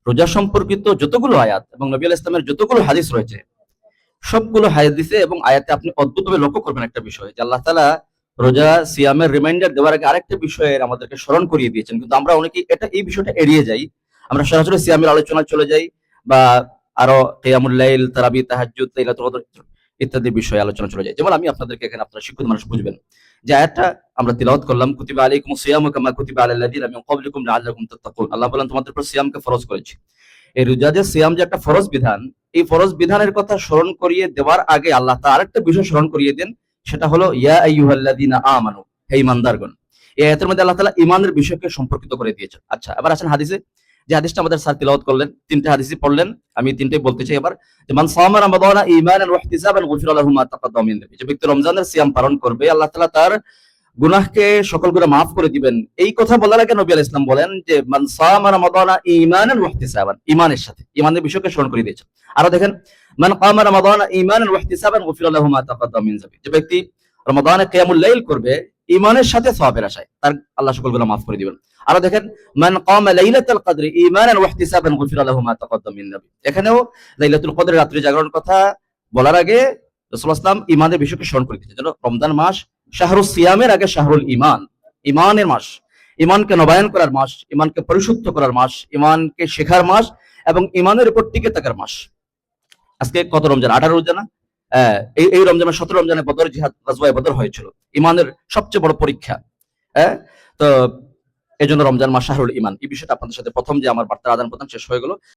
রোজা সম্পর্কিত যতগুলো আয়াত এবং নবী আলাইহিস সালামের যতগুলো হাদিস রয়েছে, সবগুলো হাদিসে এবং আয়াতে আপনি অদ্ভুতভাবে লক্ষ্য করবেন একটা বিষয়, যে আল্লাহ তাআলা রোজা সিয়ামের রিমাইন্ডার দেওয়ার আগে আরেকটা বিষয়ের আমাদেরকে স্মরণ করিয়ে দিয়েছেন। কিন্তু আমরা অনেকেই এই বিষয়টা এড়িয়ে যাই। আমরা সরাসরি সিয়ামের আলোচনায় চলে যাই, বা আরো কিয়ামুল লাইল, তারাবি, তাহাজ্জুদ, লাইলাতুল কদর ইত্যাদি বিষয়ে আলোচনা চলে যায়। যেমন আমি আপনাদেরকে এখানে, আপনারা শিক্ষিত মানুষ বুঝবেন, যে আয়াতটা আমরা তিলাওয়াত করলাম, কুতিবা আলাইকুমুস সিয়ামু কামা কুতিবা আলাল লাযিনা মিন ক্বাবলিকুম লাআল্লাকুম তাত্তাকুন। আল্লাহ বলেন, তোমাদের উপর সিয়ামকে ফরজ করেছি। এই রোজা যে সিয়াম যে একটা ফরজ বিধান, এই ফরজ বিধানের কথা স্মরণ করিয়ে দেওয়ার আগে আল্লাহ তাআলা আরেকটা বিষয় স্মরণ করিয়ে দেন, সেটা হলো ইয়া আইয়ুহাল্লাযিনা আমানু, হে ঈমানদারগণ। এই আয়াতের মধ্যে আল্লাহ তাআলা ঈমানের বিষয়কে সম্পর্কিত করে দিয়েছেন। আচ্ছা, এবার আসেন হাদিসে। যে হাদিসটা আমাদের স্যার তিলাওয়াত করলেন, তিনটা হাদিসই পড়লেন, আমি তিনটাই বলতে চাই এবার। যে মান সামা রমাদানা ঈমানান ওয়া ইহতিসাবান গুফিরা লাহু মা তাকাদ্দামা মিন যামবি। যে ব্যক্তি রমজানের সিয়াম পালন করবে, আল্লাহ তাআলা তার গুনাহকে, সকল গুনাহ মাফ করে দিবেন। এই কথা বলার আগে নবী আলাইহিস সালাম বলেন যে মান সামা রমাদানা ঈমানান ওয়া ইহতিসাবান, ঈমানের সাথে, ঈমানের বিষয়কে স্মরণ করে দিয়েছেন। আরো দেখেন, মান কামা রমাদানা ঈমানান ওয়া ইহতিসাবান গুফিরা লাহু মা তাকাদ্দামা মিন যামবি। যে ব্যক্তি রমাদানে কিয়ামুল লাইল করবে ঈমানের সাথে সওয়াবের আশায়, তার আল্লাহ সকল গুনাহ মাফ করে দিবেন। আরো দেখেন, মান কামা লাইলাতুল কদরি ঈমানান ওয়া ইহতিসাবান গুফিরা লাহু মা তাকাদ্দামা মিন যামবি। এখানেও লাইলাতুল কদরের রাত্রি জাগরণ কথা বলার আগে রাসূলুল্লাহ সাল্লাল্লাহু আলাইহি ওয়াসাল্লাম ঈমানের বিষয়কে স্মরণ করে দিয়েছেন। যেন রমজান মাস শাহরুস সিয়ামের আগে শাহরুল ঈমান, ঈমানের মাস, ঈমানকে নবায়ন করার মাস, ঈমানকে পরিশুদ্ধ করার মাস, ঈমানকে শেখার মাস এবং ঈমানের উপর টিকে থাকার মাস। আজকে কত রমজান? 18 রমজান না? এই রমজানে 17 রমজানে বদর জিহাদ, গাজওয়ায়ে বদর হয়েছিল। ঈমানের সবচেয়ে বড় পরীক্ষা। হ্যাঁ? তো এজন্য রমজান মাস শাহরুল ঈমান। এই বিষয়টা আপনাদের সাথে প্রথম যে আমার বার্তার আদান প্রদান শেষ হয়ে গেল।